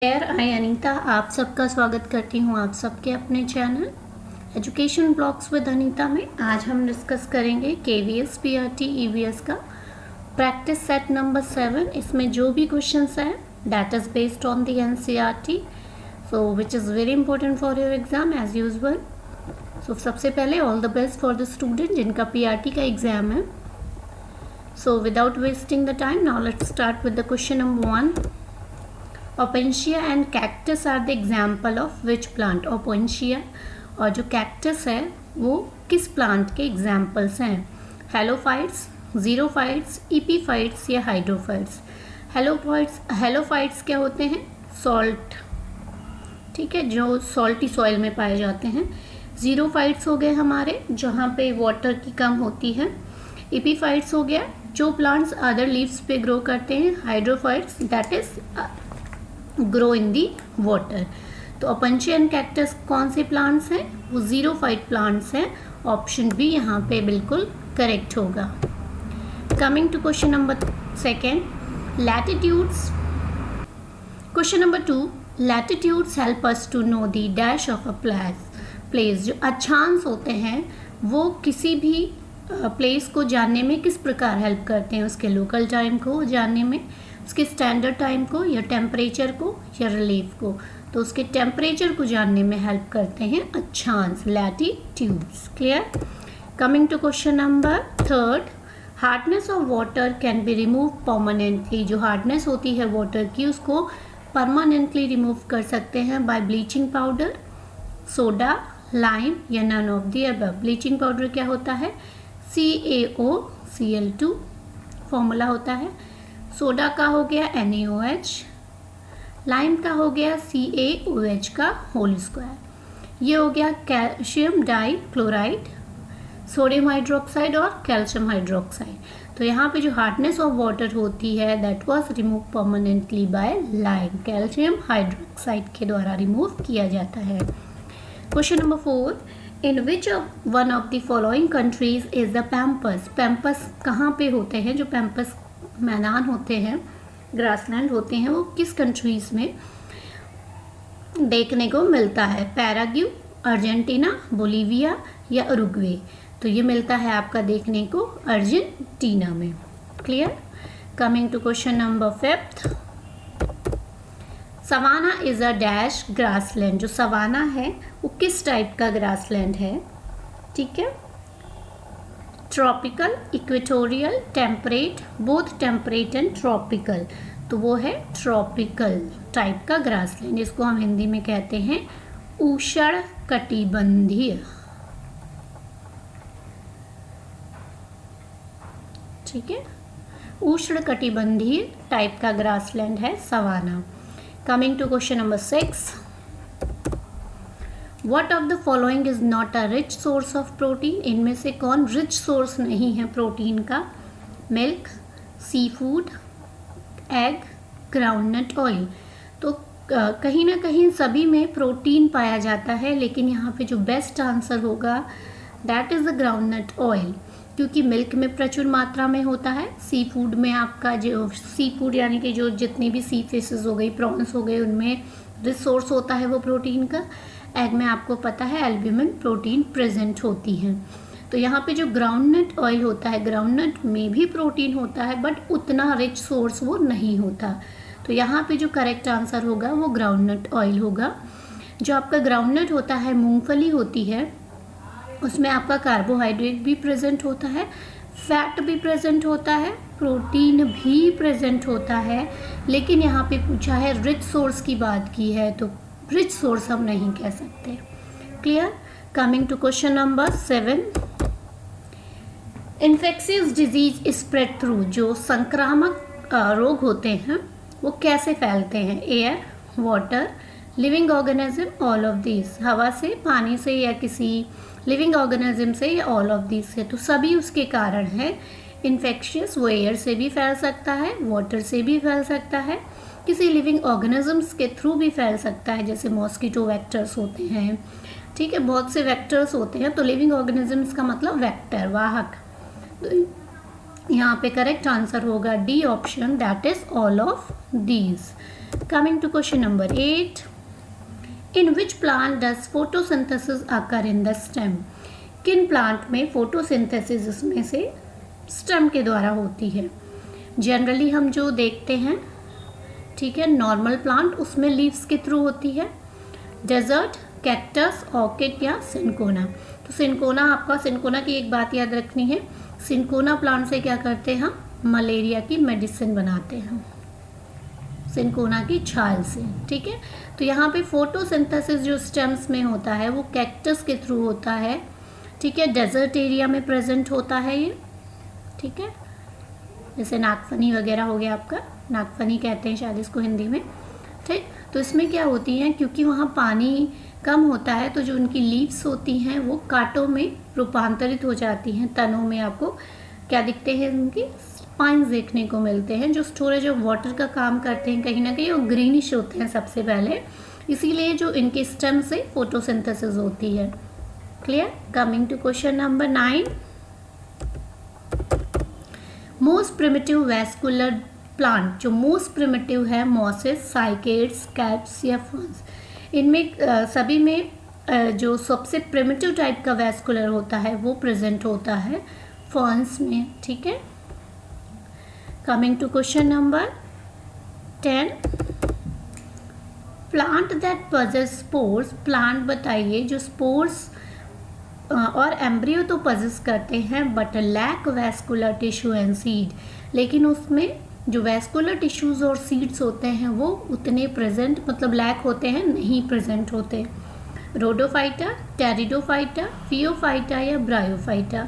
आई अनीता आप सबका स्वागत करती हूँ आप सबके अपने channel education blogs with Anita में। आज हम डिस्कस करेंगे केवीएस पीआरटी ईवीएस का प्रैक्टिस सेट नंबर 7। इसमें जो भी क्वेश्चंस हैं that is based on the NCERT, so which is very important for your exam as usual. So सबसे पहले all the best for the student जिनका PRT का exam है। So without wasting the time now let's start with the question number 1। ओपेंशिया and cactus are the example of which plant. Opuntia और जो cactus है वो किस प्लांट के examples हैं? हेलोफाइट्स, जीरोफाइट्स, ईपीफाइट्स या हाइड्रोफाइट्स। हेलोफाइट्स क्या होते हैं? सॉल्ट, ठीक है, जो सॉल्टी सॉइल में पाए जाते हैं। जीरोफाइट्स हो गए हमारे जहाँ पे वाटर की कम होती है। ईपीफाइट्स हो गया जो प्लांट्स अदर लीव्स पे ग्रो करते हैं। Hydrophytes that is grow in the water. तो ओपेंशिया एंड कैक्टस कौन से प्लांट्स हैं? वो जीरोफाइट प्लांट्स हैं। ऑप्शन बी यहाँ पे बिल्कुल करेक्ट होगा। Coming to question number 2, latitudes. Question number 2, latitudes help us to know the dash of a place. जो अक्षांश होते हैं वो किसी भी प्लेस को जानने में किस प्रकार हेल्प करते हैं? उसके लोकल टाइम को जानने में, उसके स्टैंडर्ड टाइम को, या टेम्परेचर को, या रिलीफ को। तो उसके टेम्परेचर को जानने में हेल्प करते हैं अक्षांश, latitudes. Clear? Coming to question number 3, hardness of water can be remove permanently. जो हार्डनेस होती है वाटर की उसको परमानेंटली रिमूव कर सकते हैं by bleaching powder, soda, lime या none of the above. Bleaching powder क्या होता है? CaOCl2 फॉर्मूला होता है। सोडा का हो गया NaOH, लाइम का हो गया CaOH का होल स्क्वायर। ये हो गया कैल्शियम डाइक्लोराइड, सोडियम हाइड्रोक्साइड और कैल्शियम हाइड्रोक्साइड। तो यहाँ पे जो हार्डनेस ऑफ वाटर होती है that was remove permanently by lime, calcium hydroxide के द्वारा रिमूव किया जाता है। Question number 4, in which one of the following countries is the pampas. Pampas कहाँ पे होते हैं? जो पैम्पस मैदान होते हैं, ग्रासलैंड होते हैं, वो किस कंट्रीज में देखने को मिलता है? पैराग्वे, अर्जेंटीना, बोलीविया या उरुग्वे। तो ये मिलता है आपका देखने को अर्जेंटीना में। Clear? Coming to question number 5, savanna is a dash grassland. जो सवाना है वो किस टाइप का ग्रासलैंड है? ठीक है, tropical, equatorial, temperate, both temperate and tropical. तो वो है ट्रॉपिकल टाइप का ग्रासलैंड। इसको हम हिंदी में कहते हैं उष्ण कटिबंधीय। ठीक है, उष्ण कटिबंधीय टाइप का ग्रासलैंड है savanna. Coming to question number 6, What of the following is not a rich source of protein? इनमें से कौन रिच सोर्स नहीं है प्रोटीन का? Milk, sea food, egg, groundnut oil. तो कहीं ना कहीं सभी में प्रोटीन पाया जाता है, लेकिन यहाँ पे जो बेस्ट आंसर होगा that is the groundnut oil, क्योंकि मिल्क में प्रचुर मात्रा में होता है। सी फूड में आपका जो सी फूड यानी कि जो जितनी भी सी फिशेस हो गई, प्रॉन्स हो गए, उनमें रिच सोर्स होता है वो प्रोटीन का। एग में आपको पता है एल्ब्यूमिन प्रोटीन प्रेजेंट होती है। तो यहाँ पे जो ग्राउंडनट ऑयल होता है, ग्राउंडनट में भी प्रोटीन होता है बट उतना रिच सोर्स वो नहीं होता। तो यहाँ पे जो करेक्ट आंसर होगा वो ग्राउंडनट ऑयल होगा। जो आपका ग्राउंडनट होता है, मूंगफली होती है, उसमें आपका कार्बोहाइड्रेट भी प्रेजेंट होता है, फैट भी प्रेजेंट होता है, प्रोटीन भी प्रेजेंट होता है। लेकिन यहाँ पे पूछा है रिच सोर्स की बात की है, तो रिच सोर्स हम नहीं कह सकते। Clear? Coming to question number 7, infectious disease spread through. जो संक्रामक रोग होते हैं वो कैसे फैलते हैं? Air, water, living organism, all of these. हवा से, पानी से, या किसी लिविंग ऑर्गेनिज्म से, या ऑल ऑफ दीज से। तो सभी उसके कारण है। इन्फेक्शियस वो एयर से भी फैल सकता है, वाटर से भी फैल सकता है, किसी लिविंग ऑर्गेनिजम्स के थ्रू भी फैल सकता है, जैसे मॉस्किटो वेक्टर्स होते हैं। ठीक है, बहुत से वेक्टर्स होते हैं। तो लिविंग ऑर्गेनिजम्स का मतलब वेक्टर, वाहक। यहाँ पे करेक्ट आंसर होगा D option, that is all of these. Coming to question number 8, in which plant does photosynthesis occur in the stem? किन प्लांट में फोटोसिंथेसिस इसमें से स्टेम के द्वारा होती है? जनरली हम जो देखते हैं, ठीक है, नॉर्मल प्लांट उसमें लीव्स के थ्रू होती है, डेजर्ट, कैक्टस, ऑर्किड या सिनकोना। तो सिनकोना, आपका सिनकोना की एक बात याद रखनी है, सिनकोना प्लांट से क्या करते हैं हम? मलेरिया की मेडिसिन बनाते हैं सिनकोना की छाल से, ठीक है। तो यहाँ पे फोटोसिंथेसिस जो स्टेम्स में होता है वो कैक्टस के थ्रू होता है, ठीक है, डेजर्ट एरिया में प्रेजेंट होता है ये, ठीक है, जैसे नागफनी वगैरह हो गया आपका, नागफनी कहते हैं शायद इसको हिंदी में, ठीक। तो इसमें क्या होती हैं, क्योंकि वहाँ पानी कम होता है तो जो उनकी लीव्स होती हैं वो कांटों में रूपांतरित हो जाती हैं, तनों में आपको क्या दिखते हैं, उनकी स्पाइंस देखने को मिलते हैं, जो स्टोरेज ऑफ वाटर का काम करते हैं कहीं ना कहीं, और ग्रीनिश होते हैं सबसे पहले, इसीलिए जो इनके स्टेम से फोटोसिंथेसिस होती है। Clear? Coming to question number 9, most primitive vascular plant, जो मोस्ट प्रिमिटिव है, मॉसेस, साइकेड्स, कैप्स या फर्न्स। इनमें सभी में जो सबसे प्रिमिटिव टाइप का वैस्कुलर होता है वो प्रेजेंट होता है फर्न्स में, ठीक है। Coming to question number 10, plant that possess spores, plant बताइए जो स्पोर्स और एम्ब्रियो तो पजेस करते हैं but lack vascular tissue and seed, लेकिन उसमें जो वैस्कुलर टिश्यूज और सीड्स होते हैं वो उतने प्रेजेंट, मतलब लैक होते हैं, नहीं प्रेजेंट होते। रोडोफाइटा, टेरिडोफाइटा, फियोफाइटा या ब्रायोफाइटा?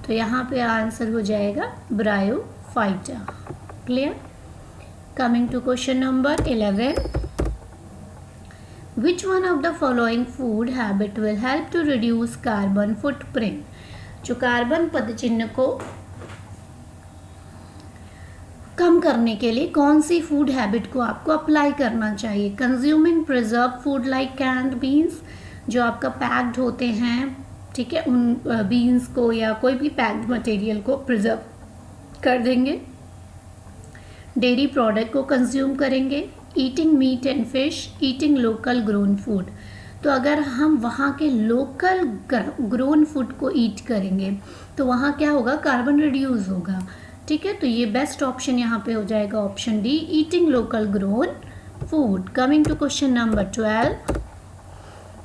तो यहाँ पे आंसर हो जाएगा bryophyta. Clear? Coming to question number 11, which one of the following food habit will help to reduce carbon footprint? जो कार्बन पदचिह्न को कम करने के लिए कौन सी फूड हैबिट को आपको अप्लाई करना चाहिए? Consuming preserve food like canned beans, जो आपका पैक्ड होते हैं, ठीक है, उन बीन्स को या कोई भी पैक्ड मटेरियल को प्रिजर्व कर देंगे। डेयरी प्रोडक्ट को कंज्यूम करेंगे। Eating meat and fish, eating local grown food. तो अगर हम वहाँ के लोकल ग्रोन फूड को ईट करेंगे तो वहाँ क्या होगा? कार्बन रिड्यूस होगा, ठीक है। तो ये बेस्ट ऑप्शन यहाँ पे हो जाएगा option D, eating local grown food. Coming to question number 12,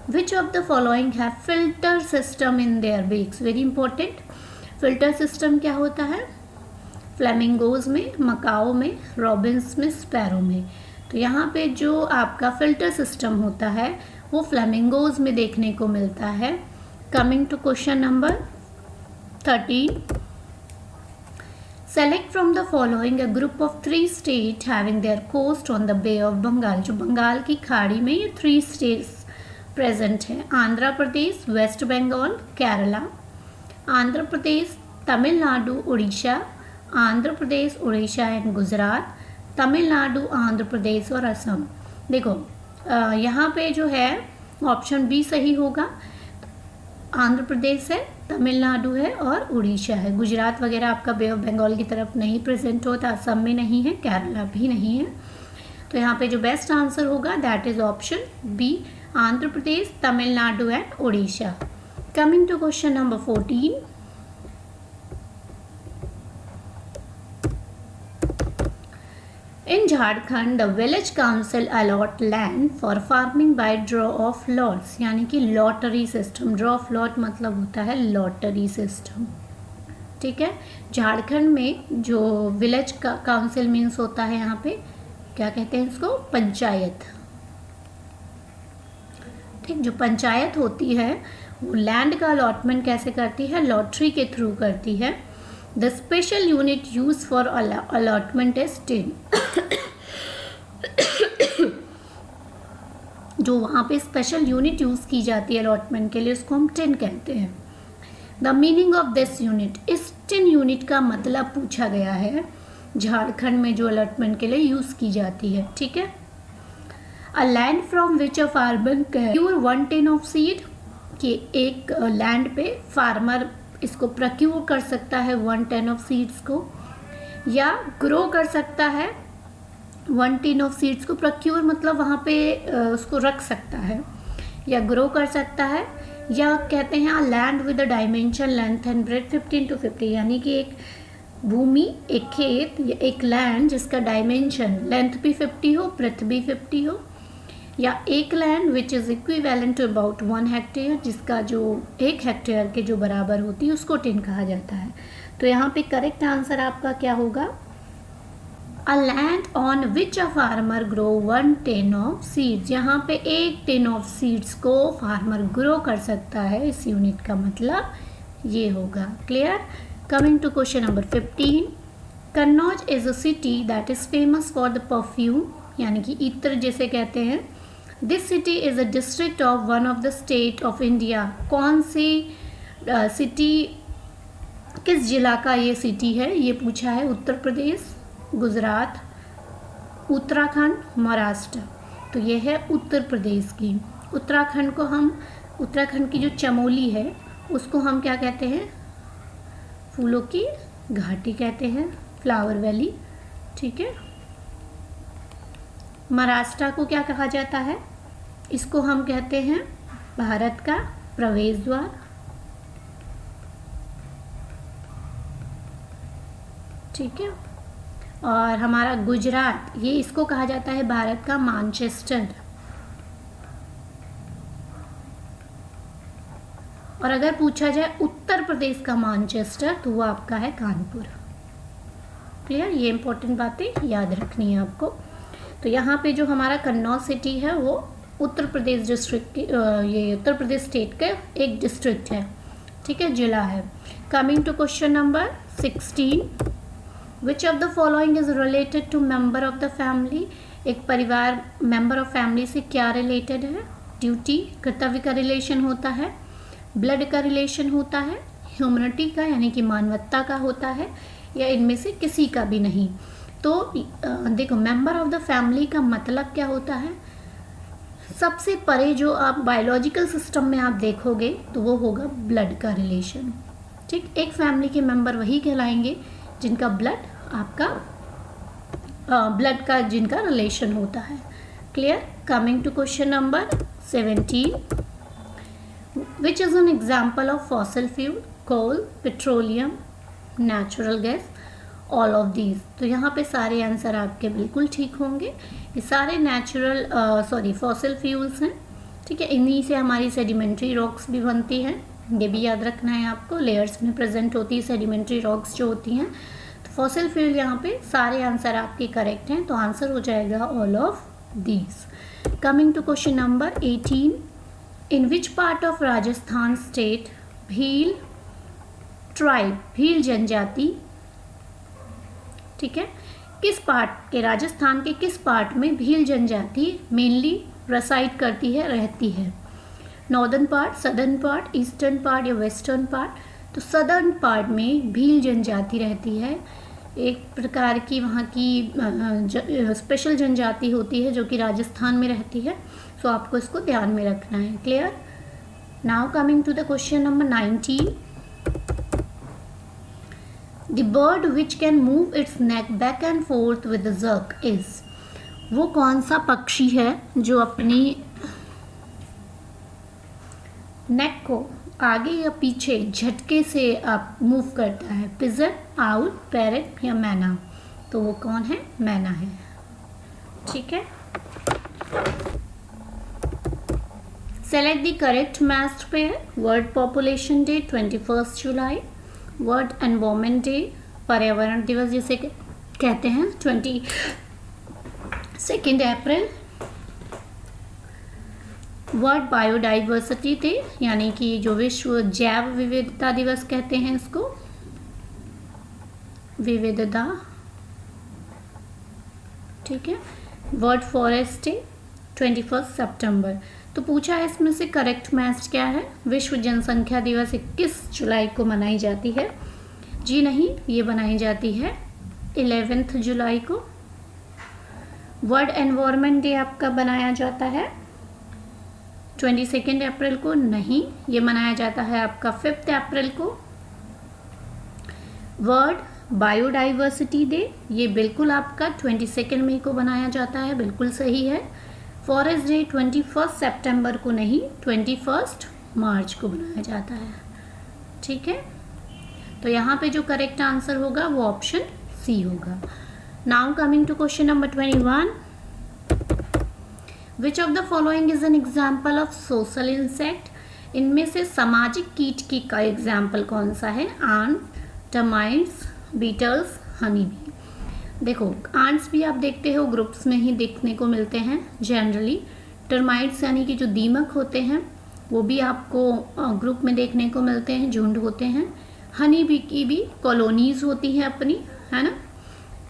which of the following have filter system in their beaks? Very important. Filter system क्या होता है? फ्लेमिंगोज में, मकाओ में, रॉबिन्स में, स्पैरो में। तो यहाँ पे जो आपका फिल्टर सिस्टम होता है वो फ्लेमिंगोज में देखने को मिलता है। Coming to question number 13, select from the following a group of 3 state having their coast on the bay of Bengal. जो बंगाल की खाड़ी में ये 3 स्टेट्स प्रेजेंट हैं, आंध्र प्रदेश, वेस्ट बंगाल, केरला। आंध्र प्रदेश, तमिलनाडु, उड़ीसा, आंध्र प्रदेश, उड़ीसा एंड गुजरात, तमिलनाडु, आंध्र प्रदेश और असम। देखो यहाँ पे जो है ऑप्शन बी सही होगा। आंध्र प्रदेश है, तमिलनाडु है और उड़ीसा है। गुजरात वगैरह आपका बे ऑफ बंगाल की तरफ नहीं प्रेजेंट होता, असम में नहीं है, केरला भी नहीं है। तो यहाँ पे जो बेस्ट आंसर होगा that is option B, Andhra Pradesh, Tamil Nadu and Orissa. Coming to question number 14, in Jharkhand, the village council allot land for farming by draw of lots, यानी कि lottery system. Draw of lot मतलब होता है लॉटरी सिस्टम, ठीक है। झारखंड में जो विलेज का काउंसिल मीन्स होता है, यहाँ पे क्या कहते हैं इसको? पंचायत, ठीक। जो पंचायत होती है वो लैंड का अलॉटमेंट कैसे करती है? लॉटरी के थ्रू करती है। The special unit used for allotment is tin. जो वहाँ पे स्पेशल यूनिट यूज़ की जाती है अलॉटमेंट के लिए उसको हम टिन कहते हैं। The meaning of this unit, इस टिन यूनिट का मतलब पूछा गया है झारखंड में जो अलॉटमेंट के लिए यूज़ की जाती है, ठीक है। A land from which a farmer procure 1 tin of seed, कि एक लैंड पे फार्मर इसको प्रोक्यूर कर सकता है 1 ton ऑफ सीड्स को। या ग्रो कर सकता है 1 टिन ऑफ सीड्स को। प्रोक्योर मतलब वहाँ पे उसको रख सकता है या ग्रो कर सकता है, या कहते हैं land with the dimension length and breadth 15 to 50, यानी कि एक भूमि, एक खेत या एक लैंड जिसका डायमेंशन लेंथ भी 50 हो, ब्रेथ भी 50 हो, या एक land which is equivalent to about 1 hectare, जिसका जो 1 हेक्टेयर के जो बराबर होती है उसको टिन कहा जाता है। तो यहाँ पे करेक्ट आंसर आपका क्या होगा? A land on which a farmer grow 1 tin of seeds. यहाँ पे 1 टिन ऑफ सीड्स को फार्मर ग्रो कर सकता है, इस यूनिट का मतलब ये होगा। Clear? Coming to question number 15, Kannauj is a city that is famous for the perfume, यानी कि इत्र जिसे कहते हैं। This city is a district of one of the state of India. कौन सी सिटी, किस जिला का ये सिटी है, ये पूछा है। उत्तर प्रदेश, गुजरात, उत्तराखंड, महाराष्ट्र। तो ये है उत्तर प्रदेश की। उत्तराखंड को हम, उत्तराखंड की जो चमोली है उसको हम क्या कहते हैं? फूलों की घाटी कहते हैं, फ्लावर वैली। ठीक है। महाराष्ट्र को क्या कहा जाता है? इसको हम कहते हैं भारत का प्रवेश द्वार। ठीक है। और हमारा गुजरात, ये इसको कहा जाता है भारत का मैनचेस्टर। और अगर पूछा जाए उत्तर प्रदेश का मैनचेस्टर तो वो आपका है कानपुर। क्लियर? ये इंपॉर्टेंट बातें याद रखनी है आपको। तो यहाँ पे जो हमारा कन्नौज सिटी है वो उत्तर प्रदेश डिस्ट्रिक्ट की, ये उत्तर प्रदेश स्टेट का एक डिस्ट्रिक्ट है। ठीक है, जिला है। Coming to question number 16, which of the following is related to member of the family. एक परिवार मेंबर ऑफ फैमिली से क्या रिलेटेड है? ड्यूटी, कर्तव्य का रिलेशन होता है, ब्लड का रिलेशन होता है, ह्यूमनिटी का यानी कि मानवता का होता है, या इनमें से किसी का भी नहीं। तो देखो, मेंबर ऑफ द फैमिली का मतलब क्या होता है? सबसे परे जो आप बायोलॉजिकल सिस्टम में आप देखोगे तो वो होगा ब्लड का रिलेशन। ठीक, एक फैमिली के मेंबर वही कहलाएंगे जिनका ब्लड, आपका ब्लड का जिनका रिलेशन होता है। Clear? Coming to question number 17, which is an example of fossil fuel? Coal, petroleum, natural gas, all of these. तो यहाँ पे सारे आंसर आपके बिल्कुल ठीक होंगे। ये सारे नेचुरल फॉसिल फ्यूल्स हैं। ठीक है, इन्हीं से हमारी सेडिमेंट्री रॉक्स भी बनती हैं, ये भी याद रखना है आपको। लेयर्स में प्रेजेंट होती है सेडिमेंट्री रॉक्स जो होती हैं। तो फॉसिल फ्यूल यहाँ पे सारे आंसर आपके करेक्ट हैं, तो आंसर हो जाएगा all of these. Coming to question number 18, in which part of Rajasthan state Bhil tribe, Bhil जनजाति, ठीक है, किस पार्ट के, राजस्थान के किस पार्ट में भील जनजाति मेनली रेसाइड करती है, रहती है? Northern part, southern part, eastern part या वेस्टर्न पार्ट? तो सदर्न पार्ट में भील जनजाति रहती है। एक प्रकार की वहाँ की स्पेशल जनजाति होती है जो कि राजस्थान में रहती है। सो आपको इसको ध्यान में रखना है। Clear? Now coming to the question number 19, The bird which can move its neck back and forth with a jerk is, वो कौन सा पक्षी है जो अपनी नेक को आगे या पीछे झटके से आप मूव करता है? पिजन, आउल, पैरट या मैना? तो वो कौन है? मैना है। ठीक है। Select the correct matched pair. World population day 21 July, world environment day, पर्यावरण दिवस जिसे कहते हैं 22 अप्रैल, वर्ल्ड बायोडाइवर्सिटी डे यानी कि जो विश्व जैव विविधता दिवस कहते हैं इसको, विविधता। ठीक है। वर्ल्ड फॉरेस्ट डे 21 सितंबर। तो पूछा है इसमें से करेक्ट मैच क्या है? विश्व जनसंख्या दिवस 21 जुलाई को मनाई जाती है। जी नहीं, ये बनाई जाती है 11 जुलाई को। वर्ल्ड एनवायरनमेंट डे आपका बनाया जाता है 22 अप्रैल को। नहीं, ये मनाया जाता है आपका 5 अप्रैल को। वर्ल्ड बायोडाइवर्सिटी डे, ये बिल्कुल आपका 22 मई को बनाया जाता है, बिल्कुल सही है। फॉरेस्ट डे 21 सितंबर को नहीं, 21 मार्च को बनाया जाता है, ठीक है। तो यहाँ पे जो करेक्ट आंसर होगा वो ऑप्शन सी होगा। Now coming to question number 21, which of the following is an example of social insect, इनमें से सामाजिक कीट की का एग्जाम्पल कौन सा है? Ant, termites, beetles, honey bee. देखो आंट्स भी आप देखते हो ग्रुप्स में ही देखने को मिलते हैं जनरली। टर्माइट्स यानी कि जो दीमक होते हैं वो भी आपको ग्रुप में देखने को मिलते हैं, झुंड होते हैं। हनी बी की भी कॉलोनीज होती हैं अपनी, है ना।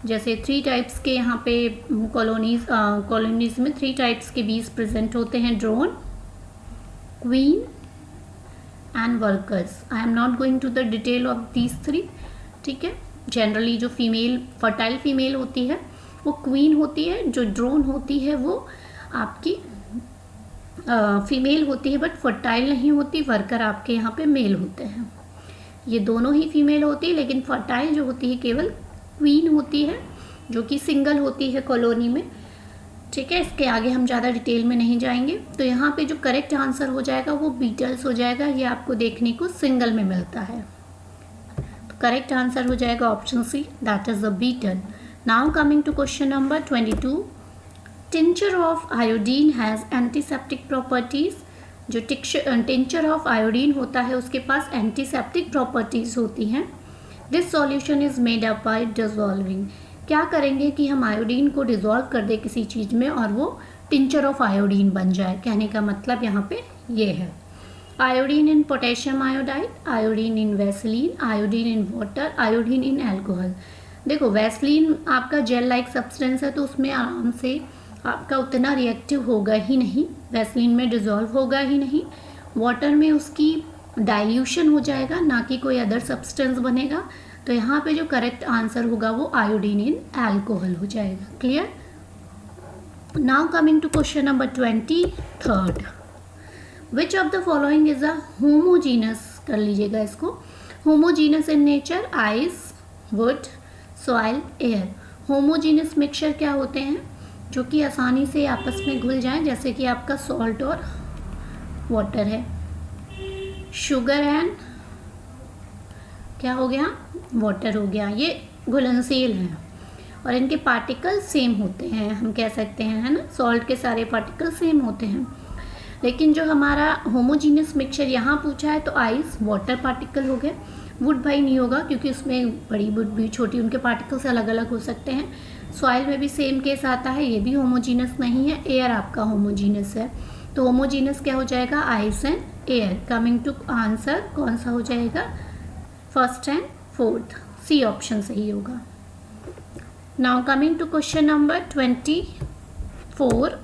जैसे 3 टाइप्स के यहाँ पे कॉलोनीज में 3 टाइप्स के बीज प्रेजेंट होते हैं, drone, queen and workers. I am not going to the detail of these 3, ठीक है। जनरली जो फीमेल फर्टाइल फीमेल होती है वो क्वीन होती है, जो ड्रोन होती है वो आपकी फीमेल होती है बट फर्टाइल नहीं होती। वर्कर आपके यहाँ पे मेल होते हैं, ये दोनों ही फीमेल होती है, लेकिन फर्टाइल जो होती है केवल क्वीन होती है, जो कि सिंगल होती है कॉलोनी में, ठीक है। इसके आगे हम ज़्यादा डिटेल में नहीं जाएंगे। तो यहाँ पे जो करेक्ट आंसर हो जाएगा वो बीटल्स हो जाएगा, ये आपको देखने को सिंगल में मिलता है। तो करेक्ट आंसर हो जाएगा option C, that is the beetle. Now coming to question number 22, tincture of iodine has antiseptic properties. जो टिंचर ऑफ आयोडीन होता है उसके पास एंटीसेप्टिक प्रॉपर्टीज़ होती हैं। This solution is made up by dissolving. क्या करेंगे कि हम आयोडीन को डिजॉल्व कर दे किसी चीज़ में और वो टिंचर ऑफ आयोडीन बन जाए। कहने का मतलब यहाँ पे ये है, iodine in potassium iodide, iodine in Vaseline, iodine in water, iodine in alcohol. देखो वैसलीन आपका जेल लाइक सब्सटेंस है तो उसमें आराम से आपका उतना रिएक्टिव होगा ही नहीं, वैसलीन में डिजॉल्व होगा ही नहीं। वाटर में उसकी डाइल्यूशन हो जाएगा, ना कि कोई अदर सब्सटेंस बनेगा। तो यहाँ पे जो करेक्ट आंसर होगा वो आयोडीन इन अल्कोहल हो जाएगा। Clear? Now coming to question number 23, which of the following is a homogeneous, कर लीजिएगा इसको, homogeneous in nature, ice, wood, soil, air. Homogeneous mixture क्या होते हैं? जो कि आसानी से आपस में घुल जाएं, जैसे कि आपका सॉल्ट और वाटर है, शुगर एंड क्या हो गया, वाटर हो गया। ये घुलनशील हैं और इनके पार्टिकल सेम होते हैं, हम कह सकते हैं, है ना। सॉल्ट के सारे पार्टिकल सेम होते हैं, लेकिन जो हमारा होमोजीनियस मिक्सचर यहाँ पूछा है तो आइस, वाटर पार्टिकल हो गए। वुड भाई नहीं होगा क्योंकि उसमें बड़ी वुड भी छोटी, उनके पार्टिकल्स अलग अलग हो सकते हैं। सॉइल में भी सेम केस आता है, ये भी होमोजीनस नहीं है। एयर आपका होमोजीनस है, तो होमोजीनस क्या हो जाएगा, ice and air. Coming to answer कौन सा हो जाएगा, first and fourth, C option सही होगा। Now coming to question number 24,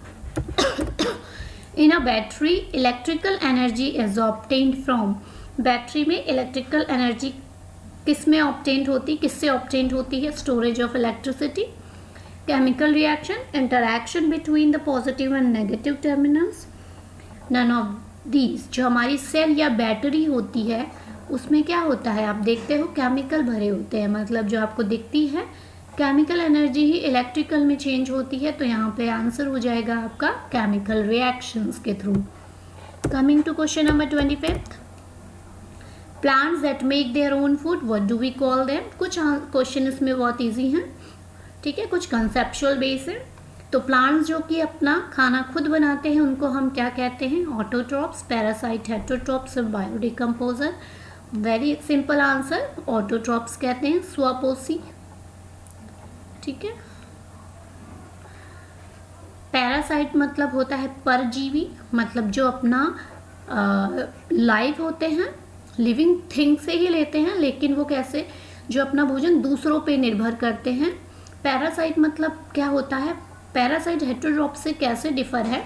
in a battery electrical energy is obtained from. Battery में इलेक्ट्रिकल एनर्जी किस में ऑब्टेन्ड होती, किससे ऑब्टेन्ड होती है? Storage of electricity, chemical reaction, interaction between the positive and negative terminals, none of these. जो हमारी cell या बैटरी होती है उसमें क्या होता है, आप देखते हो केमिकल भरे होते हैं, मतलब जो आपको दिखती है केमिकल एनर्जी ही इलेक्ट्रिकल में चेंज होती है। तो यहाँ पे आंसर हो जाएगा आपका केमिकल रिएक्शंस के through. Coming to question number 25, plants that make their own food, what do we call them. कुछ क्वेश्चन इसमें बहुत इजी हैं, ठीक है, कुछ कंसेप्चुअल बेस है। तो प्लांट्स जो कि अपना खाना खुद बनाते हैं उनको हम क्या कहते हैं, autotrophs, parasite, heterotrophs, biodecomposer. Very simple answer, autotrophs कहते हैं, स्वपोषी, ठीक है। पैरासाइट मतलब होता है परजीवी, मतलब जो अपना लाइव होते हैं, लिविंग थिंग से ही लेते हैं, लेकिन वो कैसे, जो अपना भोजन दूसरों पे निर्भर करते हैं। पैरासाइट मतलब क्या होता है, पैरासाइट हेटरोट्रॉप्स से कैसे डिफर है।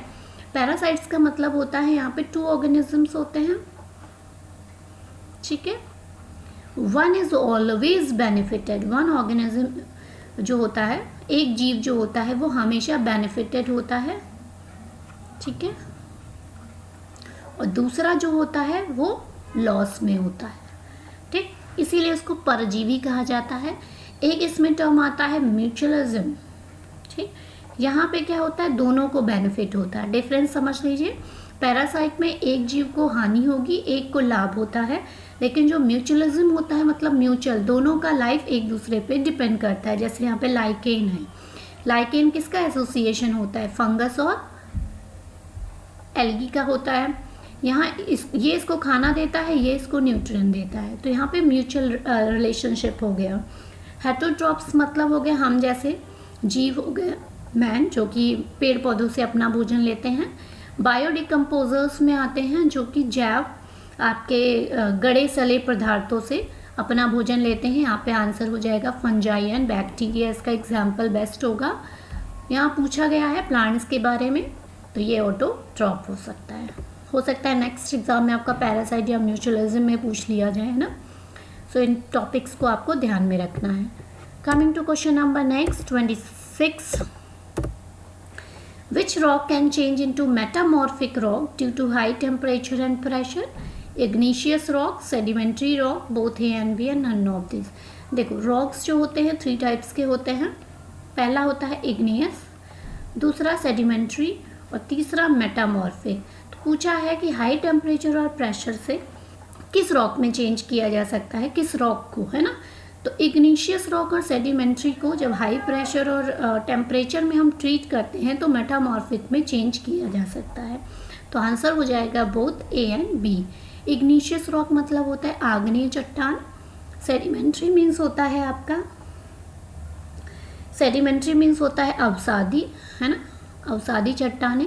पैरासाइट्स का मतलब होता है यहाँ पे 2 ऑर्गेनिजम्स होते हैं, ठीक है। One is always benefited, one organism जो होता है, एक जीव जो होता है वो हमेशा बेनिफिटेड होता है, ठीक है, और दूसरा जो होता है वो लॉस में होता है, ठीक। इसीलिए उसको परजीवी कहा जाता है। एक इसमें टर्म आता है म्यूचुअलिज्म। ठीक, यहाँ पे क्या होता है, दोनों को बेनिफिट होता है। डिफरेंस समझ लीजिए, पैरासाइट में एक जीव को हानि होगी, एक को लाभ होता है, लेकिन जो म्यूचुअलिज्म होता है मतलब म्यूचुअल, दोनों का लाइफ एक दूसरे पे डिपेंड करता है। जैसे यहाँ पे लाइकेन है, लाइकेन किसका एसोसिएशन होता है, फंगस और एल्गी का होता है। यहाँ ये इसको खाना देता है, ये इसको न्यूट्रिएंट देता है, तो यहाँ पे म्यूचुअल रिलेशनशिप हो गया। हेटरोट्रॉप्स मतलब हो गया हम जैसे जीव हो गए, मैन जो कि पेड़ पौधों से अपना भोजन लेते हैं। बायोडिकम्पोजर्स में आते हैं जो कि जैव आपके गड़े सले पदार्थों से अपना भोजन लेते हैं। यहाँ पे आंसर हो जाएगा फंजाई एंड बैक्टीरिया, इसका एग्जाम्पल बेस्ट होगा। यहाँ पूछा गया है प्लांट्स के बारे में, तो ये ऑटोट्रॉप हो सकता है नेक्स्ट एग्जाम में आपका पैरासाइट या म्यूचुअलिज्म में पूछ लिया जाए, है ना। सो इन टॉपिक्स को आपको ध्यान में रखना है। Coming to question number next 26, which rock can change into metamorphic rock due to high temperature and pressure? Igneous rock, sedimentary rock, both A and B and none of these। देखो rocks जो होते हैं 3 types के होते हैं। पहला होता है इग्नियस, दूसरा सेडिमेंट्री और तीसरा मेटामॉर्फिक। तो पूछा है कि हाई टेम्परेचर और प्रेशर से किस रॉक में चेंज किया जा सकता है, किस रॉक को, है ना। तो इग्नीशियस रॉक और सेडिमेंट्री को जब हाई प्रेशर और टेम्परेचर में हम ट्रीट करते हैं तो मेटामॉर्फिक में चेंज किया जा सकता है। तो आंसर हो जाएगा both A and B. Igneous rock मतलब होता है आग्नेय चट्टान, सेडिमेंट्री मीन्स होता है आपका, सेडिमेंट्री मीन्स होता है अवसादी, है ना, अवसादी चट्टानें।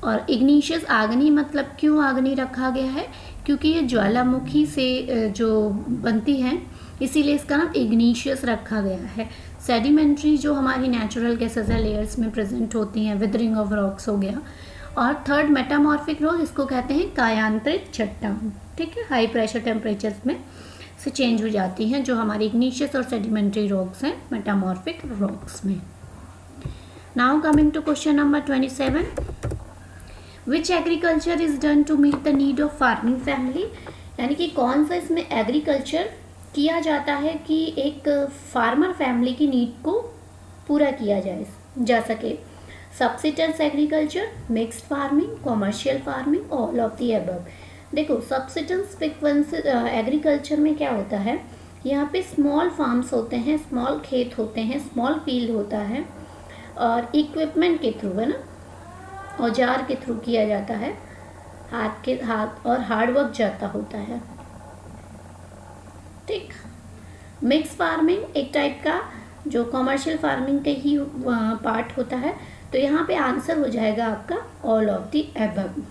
और इग्नीशियस आग्नि मतलब क्यों आग्नि रखा गया है, क्योंकि ये ज्वालामुखी से जो बनती हैं, इसीलिए इसका नाम इग्नीशियस रखा गया है। सेडिमेंट्री जो हमारी नेचुरल गैसेस लेयर्स में प्रेजेंट होती हैं, विदरिंग ऑफ रॉक्स हो गया। और थर्ड मेटामॉर्फिक रॉक, इसको कहते हैं कायांतरित चट्टान। ठीक है, हाई प्रेशर टेम्परेचर्स में से चेंज हो जाती हैं जो हमारी इग्नीशियस और सेडिमेंट्री रॉक्स हैं मेटामॉर्फिक रॉक्स में। Now coming to question number 27, which agriculture is done to meet the need of farming family? यानी कि कौन सा इसमें एग्रीकल्चर किया जाता है कि एक फार्मर फैमिली की नीड को पूरा किया जा सके। Subsistence agriculture, mixed farming, commercial farming, all of the above. देखो सब्सिस्टेंस एग्रीकल्चर में क्या होता है, यहाँ पे स्मॉल फार्म्स होते हैं, स्मॉल खेत होते हैं, स्मॉल फील्ड होता है और इक्विपमेंट के थ्रू, है ना, औजार के थ्रू किया जाता है, हाथ और हार्डवर्क ज़्यादा होता है। ठीक, मिक्स फार्मिंग एक टाइप का जो कॉमर्शियल फार्मिंग का ही पार्ट होता है। तो यहाँ पे आंसर हो जाएगा आपका all of the above.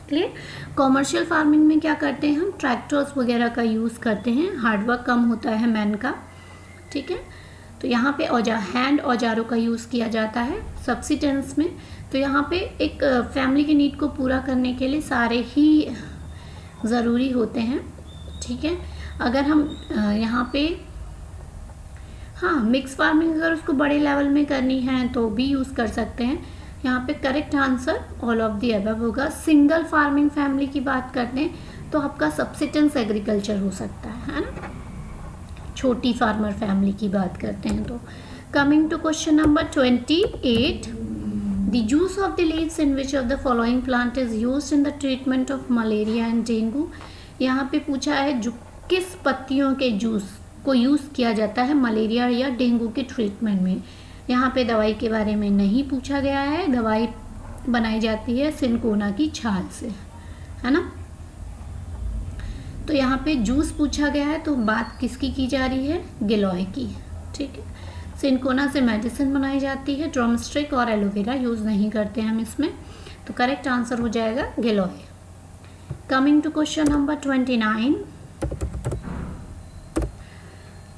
Clear. Commercial farming में क्या करते हैं हम, ट्रैक्टर्स वगैरह का यूज़ करते हैं, हार्डवर्क कम होता है मैन का। ठीक है, तो यहाँ पे हैंड औजारों का यूज़ किया जाता है। सब्सिस्टेंस में तो यहाँ पे एक फैमिली की नीड को पूरा करने के लिए सारे ही ज़रूरी होते हैं। ठीक है, अगर हम यहाँ पे हाँ मिक्स फार्मिंग अगर उसको बड़े लेवल में करनी है तो भी यूज़ कर सकते हैं। यहाँ पे correct answer all of the above होगा। सिंगल फार्मिंग फैमिली की बात करते हैं तो आपका सब्सिस्टेंस एग्रीकल्चर हो सकता है ना, छोटी फार्मर फैमिली की बात करते हैं तो। Coming to question number 28, the juice of the leaves in which of the following plant is used in the treatment of malaria and dengue. यहाँ पे पूछा है जो किस पत्तियों के जूस को यूज़ किया जाता है मलेरिया या डेंगू के ट्रीटमेंट में। यहाँ पे दवाई के बारे में नहीं पूछा गया है, दवाई बनाई जाती है सिनकोना की छाल से, है ना। तो यहाँ पे जूस पूछा गया है तो बात किसकी की जा रही है, गिलोय की। ठीक है, सिनकोना से मेडिसिन बनाई जाती है, ड्रमस्टिक और एलोवेरा यूज़ नहीं करते हम इसमें, तो करेक्ट आंसर हो जाएगा giloy. Coming to question number 29,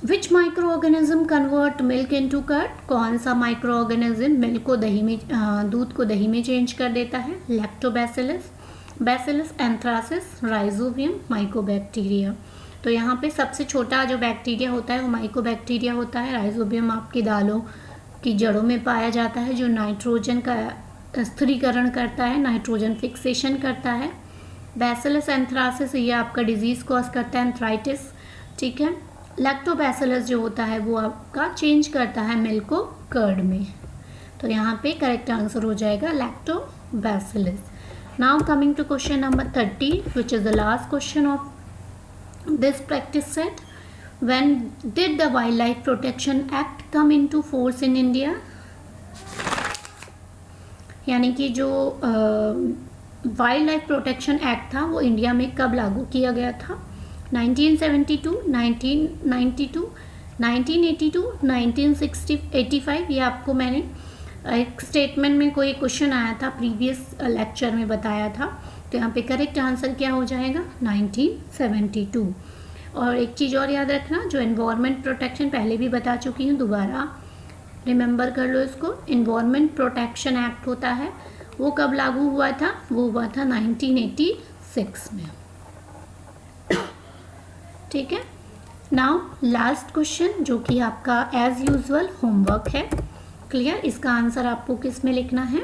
which microorganism convert milk into curd? कौन सा माइक्रो ऑर्गेनिज्म मिल्क को दही में दूध को दही में चेंज कर देता है? Lactobacillus, bacillus anthracis, rhizobium, mycobacteria. तो यहाँ पे सबसे छोटा जो बैक्टीरिया होता है वो माइकोबैक्टीरिया होता है। राइजोबियम आपकी दालों की जड़ों में पाया जाता है जो नाइट्रोजन का स्थिरीकरण करता है, नाइट्रोजन फिक्सेशन करता है। बैसिलस एंथ्रासिस ये आपका डिजीज़ कॉज करता है, एंथ्राइटिस। ठीक है, लैक्टोबैसिलस जो होता है वो आपका चेंज करता है मिल्क को कर्ड में। तो यहाँ पे करेक्ट आंसर हो जाएगा lactobacillus. Now coming to question number 30 which is the last question of this practice set. When did the wildlife protection act come into force in India? यानी कि जो वाइल्ड लाइफ प्रोटेक्शन एक्ट था वो India में कब लागू किया गया था? 1972, 1992, 1982, 1985। ये आपको मैंने एक स्टेटमेंट में कोई क्वेश्चन आया था, प्रीवियस लेक्चर में बताया था। तो यहाँ पे करेक्ट आंसर क्या हो जाएगा? 1972। और एक चीज़ और याद रखना, जो एनवायरनमेंट प्रोटेक्शन पहले भी बता चुकी हूँ, दोबारा रिमेंबर कर लो इसको। एनवायरनमेंट प्रोटेक्शन एक्ट होता है वो कब लागू हुआ था? वो हुआ था 1986 में। ठीक है। नाउ लास्ट क्वेश्चन जो कि आपका एज यूजुअल होमवर्क है। क्लियर? इसका आंसर आपको किस में लिखना है?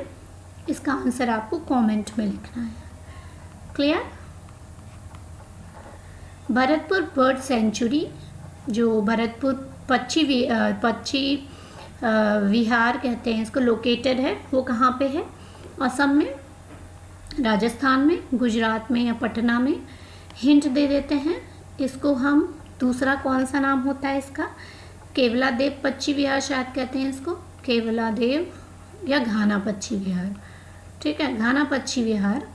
इसका आंसर आपको कमेंट में लिखना है। क्लियर? भरतपुर बर्ड सेंचुरी, जो भरतपुर पक्षी विहार कहते हैं इसको, लोकेटेड है, वो कहाँ पे है? असम में, राजस्थान में, गुजरात में या पटना में? हिंट दे देते हैं इसको हम। दूसरा कौन सा नाम होता है इसका? केवलादेव पक्षी विहार शायद कहते हैं इसको, केवलादेव या घाना पक्षी विहार। ठीक है, घाना पक्षी विहार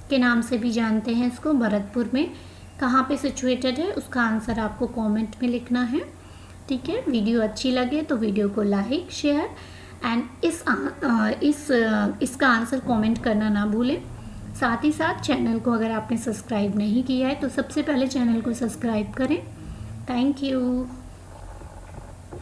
के नाम से भी जानते हैं इसको। भरतपुर में कहाँ पे सिचुएटेड है उसका आंसर आपको कमेंट में लिखना है। ठीक है। वीडियो अच्छी लगे तो वीडियो को लाइक, शेयर एंड इसका आंसर कमेंट करना ना भूलें। साथ ही साथ चैनल को अगर आपने सब्सक्राइब नहीं किया है तो सबसे पहले चैनल को सब्सक्राइब करें। Thank you.